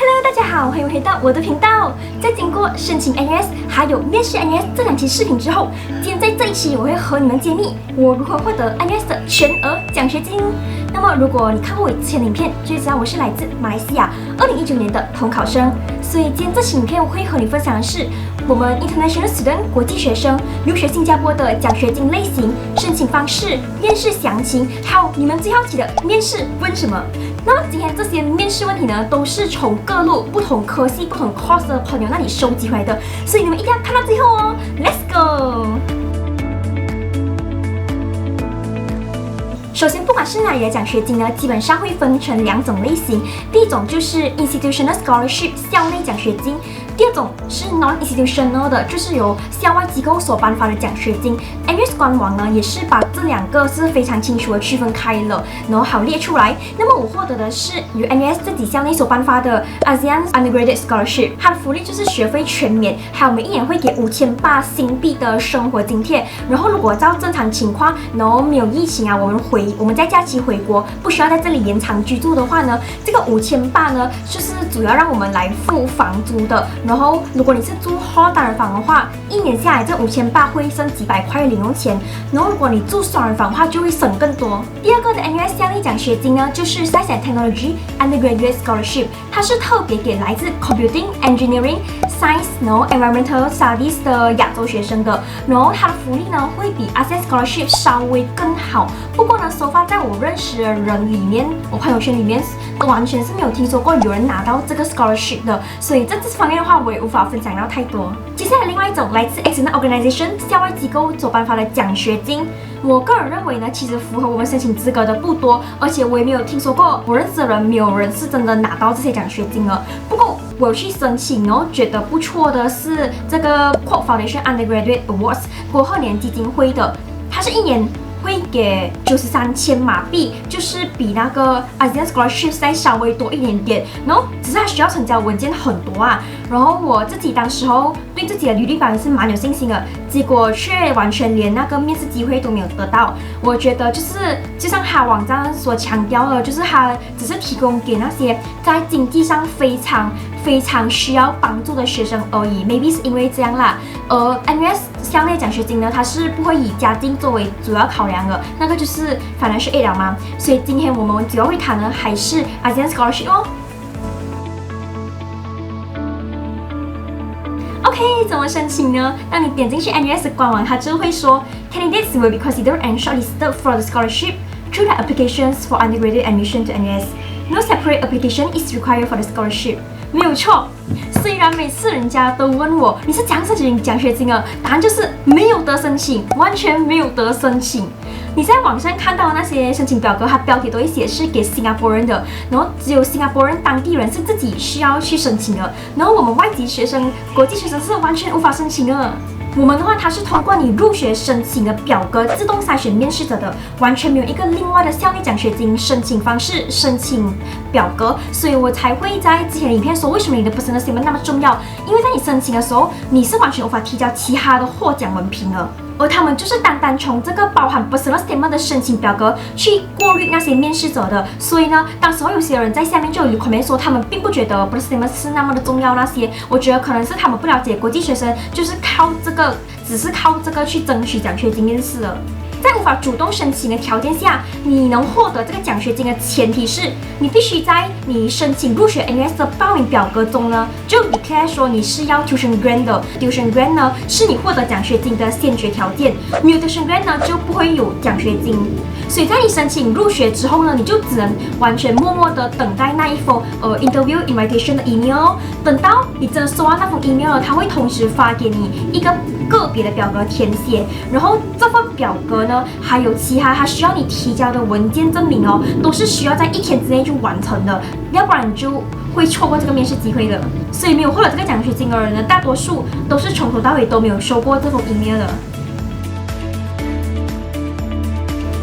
Hello， 大家好，欢迎回到我的频道。在经过申请 NUS 还有面试 NUS 这2期视频之后，今天在这一期我会和你们揭秘我如何获得 NUS 的全额奖学金。那么，如果你看过我之前的影片，就知道我是来自马来西亚2019年的统考生。所以今天这期影片我会和你分享的是我们 International Student 国际学生留学新加坡的奖学金类型、申请方式、面试详情，还有你们最好奇的面试问什么。那么今天这些面试问题呢，都是从各路不同科系、不同 course 的朋友那里收集回来的，所以你们一定要看到最后哦。Let's go！ 首先，不管是哪里的奖学金呢，基本上会分成2种类型。第一种就是 Institutional Scholarship 校内奖学金，第二种是 Non-Institutional 的，就是由校外机构所颁发的奖学金。NUS 官网呢也是把这2个是非常清楚的区分开了，然后好列出来。那么我获得的是由 NUS 自己校内所颁发的 ASEAN Undergraduate Scholarship， 它的福利就是学费全免，还有每1年会给5800新币的生活津贴。然后如果照正常情况，然后没有疫情啊，我们在假期回国，不需要在这里延长居住的话呢，这个5800呢，就是主要让我们来付房租的。然后，如果你是住 hall 单人房的话，1年下来这5800会剩几百块零用钱。然后，如果你住双人房的话，就会省更多。第二个的 NUS 校内奖学金呢，就是 Science and Technology Undergraduate Scholarship， 它是特别给来自 Computing、Engineering、Science 然后 Environmental Studies 的亚洲学生的。然后它的福利呢，会比 ASEAN Scholarship 稍微更好。不过呢，首发在我认识的人里面，我朋友圈里面完全是没有听说过有人拿到这个 scholarship 的，所以在这方面的话，我也无法分享到太多。接下来另外一种来自 External Organization 校外机构所颁发的奖学金，我个人认为呢，其实符合我们申请资格的不多，而且我也没有听说过我认识的人没有人是真的拿到这些奖学金了。不过我有去申请，然后觉得不错的是这个 Quote Foundation Undergraduate Awards 国鹤年基金会的，它是1年会给93,000马币，就是比那个 ASEAN Scholarship 再稍微多一点点，然后只是它需要成交文件很多啊。然后我自己当时候对自己的履历表是蛮有信心的，结果却完全连那个面试机会都没有得到。我觉得就像他网站所强调的，就是他只是提供给那些在经济上非常需要帮助的学生而已 ，maybe 是因为这样啦。NUS 校内奖学金呢，它是不会以家境作为主要考量的，那个就是 financial aid 了嘛。所以今天我们主要会谈的还是 ASEAN Scholarship 哦。OK， 怎么申請呢？當你點進去 NUS 官網，它就會說 Candidates will be considered and shortlisted for the scholarship through the applications for undergraduate admission to NUS. No separate application is required for the scholarship. 没有错。虽然每次人家都问我你是怎样申請獎學金的，答案就是沒有得申請，完全沒有得申請。你在網上看到那些申請表格，它標題都會寫是給新加坡人的，然後只有新加坡人當地人是自己需要去申請的，然後我們外籍學生、國際學生是完全無法申請的。我們的話，它是通過你入學申請的表格自動篩選面試者的，完全沒有一個另外的校內獎學金申請方式、申請表格，所以我才會在之前的影片說為什麼你的 personal statement 那麼重要，因為在你申請的時候，你是完全無法提交其他的獲獎文憑的。而他們就是單單從這個包含 personal statement 的申請表格去過濾那些面試者的，所以呢，當時候有些人在下面就有 comment 說他們並不覺得 personal statement 是那麼的重要那些，我覺得可能是他們不了解國際學生就是只是靠這個去爭取獎學金面試的。在無法主動申請的條件下，你能獲得這個獎學金的前提是，你必須在你申請入學 NUS 的報名表格中呢，就declare說你是要 tuition grant 的 ，tuition grant 呢是你獲得獎學金的先決條件，沒有 tuition grant 呢就不會有獎學金。所以在你申請入學之後呢，你就只能完全默默的等待那一封interview invitation 的 email， 等到你真的收到那封 email 了，它會同時發給你一個個別的表格填寫，然後這份表格呢，還有其他它需要你提交的文件證明哦，都是需要在1天之內就完成的，要不然你就會錯過這個面試機會的。所以沒有獲得這個獎學金的人呢，大多數都是從頭到尾都沒有收過這封 email 的。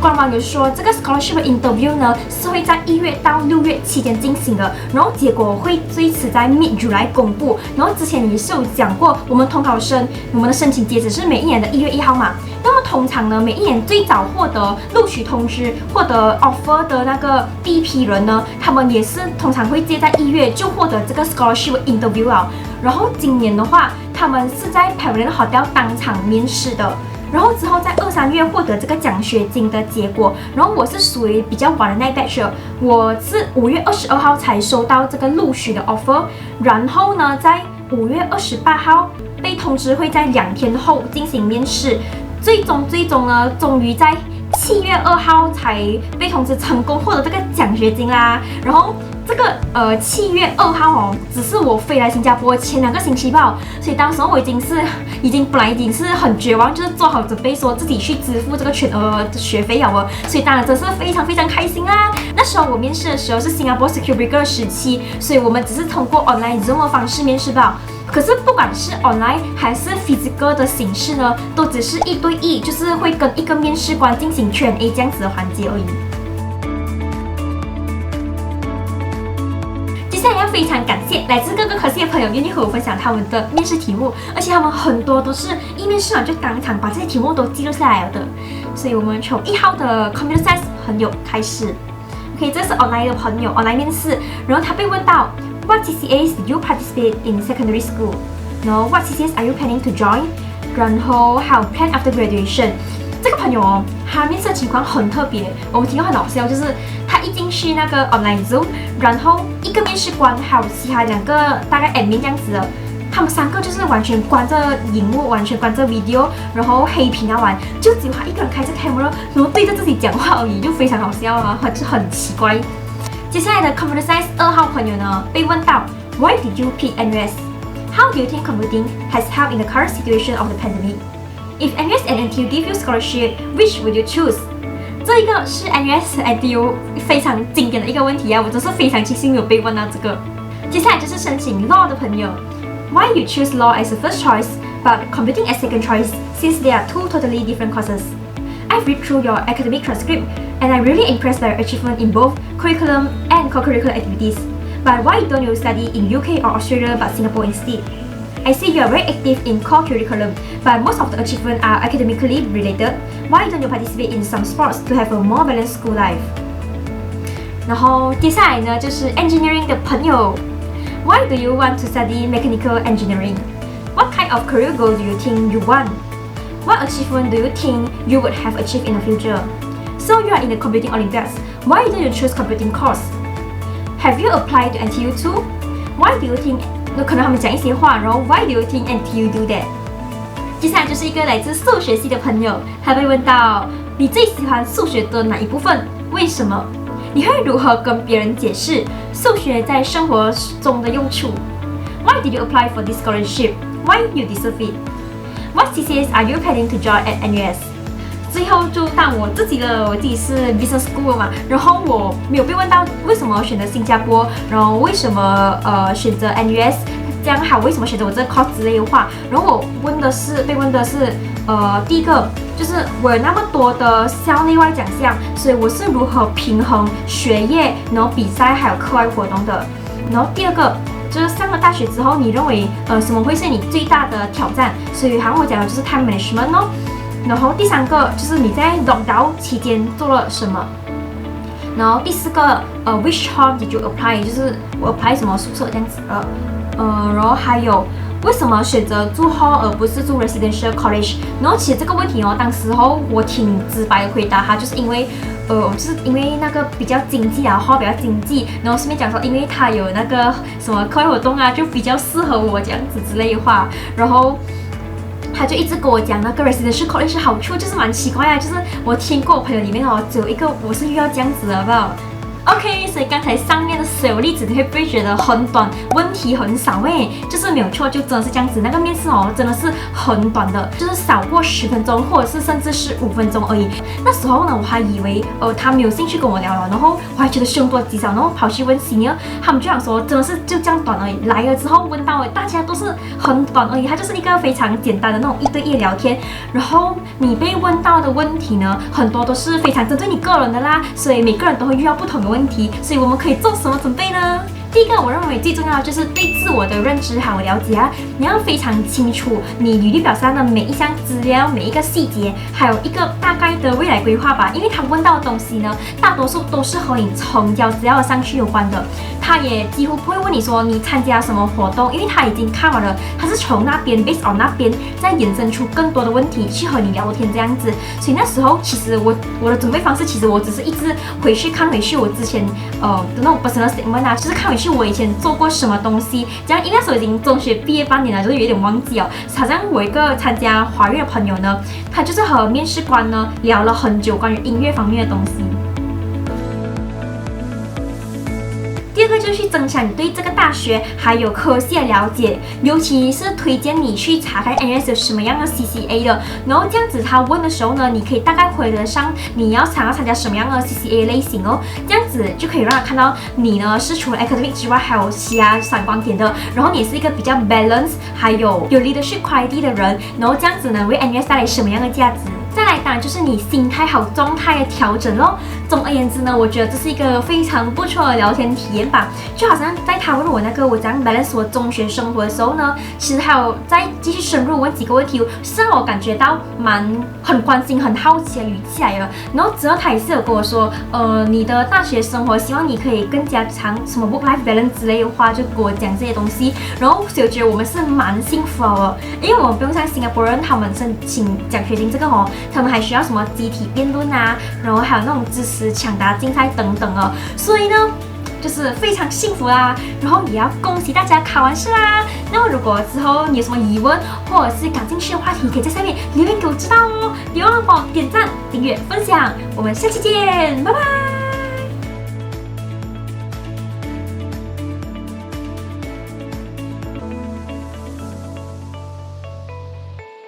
官网有说这个 scholarship 的 interview 呢是会在1月到6月期间进行的，然后结果会最迟在 mid July 公布。然后之前也是有讲过，我们统考生我们的申请截止是每一年的1月1号嘛。那么通常呢，每一年最早获得录取通知、获得 offer 的那个第一批人呢，他们也是通常会接在1月就获得这个 scholarship interview 啊。然后今年的话，他们是在 Pavilion Hotel 当场面试的。然后之后在2、3月获得这个奖学金的结果，然后我是属于比较晚的那一 batch， 我是5月22号才收到这个录取的 offer， 然后呢，在5月28号被通知会在2天后进行面试，最终呢，终于在7月2号才被通知成功获得这个奖学金啦。然后这个7月2号哦，只是我飞来新加坡前2个星期吧，所以当时我本来已经是很绝望，就是做好准备说自己去支付这个全额的学费了，所以当然真是非常非常开心啦。那时候我面试的时候是新加坡 Circuit Breaker 时期，所以我们只是通过 online Zoom 的方式面试吧。可是不管是 online 还是 physical 的形式呢，都只是1对1，就是会跟一个面试官进行 Q&A 这样子的环节而已。接下来要非常感谢来自各个科系的朋友愿意和我分享他们的面试题目，而且他们很多都是一面试完就当场把这些题目都记录下来了的。所以我们从1号的 Computer Science 朋友开始。OK， 这是 online 的朋友 online 面试，然后他被问到 What CCAs did you participate in secondary school? No, what CCAs are you planning to join? 然后还有 plan after graduation。这个朋友哦，他面试的情况很特别，我们听到很好笑，就是他一进去那个 online Zoom， 然后一个面试官还有其他2个大概 admin 这样子的，他们3个就是完全关着荧幕，完全关着 video， 然后黑屏啊玩，就只有他一个人开着 camera， 然后对着自己讲话而已，就非常好笑啊，就很奇怪。接下来的 Computer Science 2号朋友呢，被问到 Why did you pick NUS? How do you think computing has helped in the current situation of the pandemic? If NUS and NTU give you scholarship, which would you choose? 这一个是 NUS 和 NTU 非常经典的一个问题啊，我真是非常庆幸有被问到这个。接下来就是申请 Law 的朋友 ，Why you choose Law as a first choice, but computing as second choice, since they are two totally different courses? I've read through your academic transcript, and I'm really impressed by your achievement in both curriculum and co-curricular activities. But why don't you study in UK or Australia but Singapore instead? I see you are very active in core curriculum, but most of the achievements are academically related. Why don't you participate in some sports to have a more balanced school life? 然后接下来呢，就是 engineering 的朋友 ，Why do you want to study mechanical engineering? What kind of career goal do you think you want? What achievement do you think you would have achieved in the future? So you are in the computing Olympiads. Why don't you choose computing course? Have you applied to NTU too? Why do you think 可能他们讲一些话，然后 Why do you think NTU do that? 接下来就是一个来自数学系的朋友，他被问到你最喜欢数学的哪一部分？为什么？你会如何跟别人解释数学在生活中的用处 ？Why did you apply for this scholarship? Why you deserve it? What CCAs are you planning to join at NUS? 最后就到我自己了，我自己是 business school 嘛，然后我没有被问到为什么选择新加坡，然后为什么选择 NUS， 这样好，为什么选择我这个 course 之类的话，然后我被问的是第一个就是我有那么多的校内外奖项，所以我是如何平衡学业，然后比赛还有课外活动的，然后第二个。就是上了大学之后，你认为什么会是你最大的挑战？所以好像我讲的就是 time management 哦。然后第三个就是你在 lockdown 期间做了什么？然后第四个which hall did you apply？ 就是我 apply 什么宿舍这样子的。然后还有为什么选择住 hall 而不是住 residential college？ 然后其实这个问题哦，当时候我挺直白的回答他，就是因为。就是因为那个比较经济啊，hall 比较经济，然后顺便讲说，因为他有那个什么课外活动啊，就比较适合我这样子之类的话，然后他就一直跟我讲那个 residential college 好处，就是蛮奇怪啊，就是我听过我朋友里面哦，只有一个我是遇到这样子的，好不好 ？OK，所以刚才上面的所有例子，你会不会觉得很短，问题很少诶？就是没有错，就真的是这样子。那个面试哦，真的是很短的，就是少过10分钟，或者是甚至是5分钟而已。那时候呢，我还以为他没有兴趣跟我聊了，然后我还觉得凶多吉少，然后跑去问 senior，他们就想说真的是就这样短而已。来了之后问到大家都是很短而已，它就是一个非常简单的那种1对1聊天。然后你被问到的问题呢，很多都是非常针对你个人的啦，所以每个人都会遇到不同的问题，所以我们可以做什么准备呢？第一个，我认为最重要的就是对自我的认知还有了解啊，你要非常清楚你履历表上的每一项资料、每一个细节，还有一个大概的未来规划吧。因为他问到的东西呢，大多数都是和你成交资料上去有关的，他也几乎不会问你说你参加什么活动，因为他已经看完了，他是从那边 based on 那边再衍生出更多的问题去和你聊天这样子。所以那时候其实我的准备方式，其实我只是一直看回去我之前的那种 personal statement 啊，就是看回去我以前做过什么东西，这样因为那时候已经中学毕业半年了，就是有点忘记哦。好像我一个参加华乐的朋友呢，他就是和面试官呢聊了很久关于音乐方面的东西。第二个就是去增强你对这个大学还有科系的了解，尤其是推荐你去查看 NUS 有什么样的 CCA 的，然后这样子他问的时候呢，你可以大概回得上你想要参加什么样的 CCA 类型哦，这样子就可以让他看到你呢是除了 academic 之外还有其他闪光点的，然后你也是一个比较 balance 还有 leadership quality 的人，然后这样子呢为 NUS 带来什么样的价值？再来当然就是你心态好状态的调整咯。总而言之呢，我觉得这是一个非常不错的聊天体验吧。就好像在他问我那个我怎样 balance 我中学生活的时候呢，其实还有再继续深入问几个问题，是让我感觉到很关心、很好奇的语气来了。然后之后他也是有跟我说，你的大学生活希望你可以更加长什么 work-life balance 之类的话，就跟我讲这些东西。然后所以我觉得我们是蛮幸福的，因为我们不用像新加坡人他们申请奖学金这个他们还需要什么集体辩论啊，然后还有那种知识抢答竞赛等等哦，所以呢就是非常幸福啦，然后也要恭喜大家考完试啦。那么如果之后你有什么疑问或者是感兴趣的话题，可以在下面留言给我知道哦，别忘了帮我点赞、订阅、分享，我们下期见，拜拜。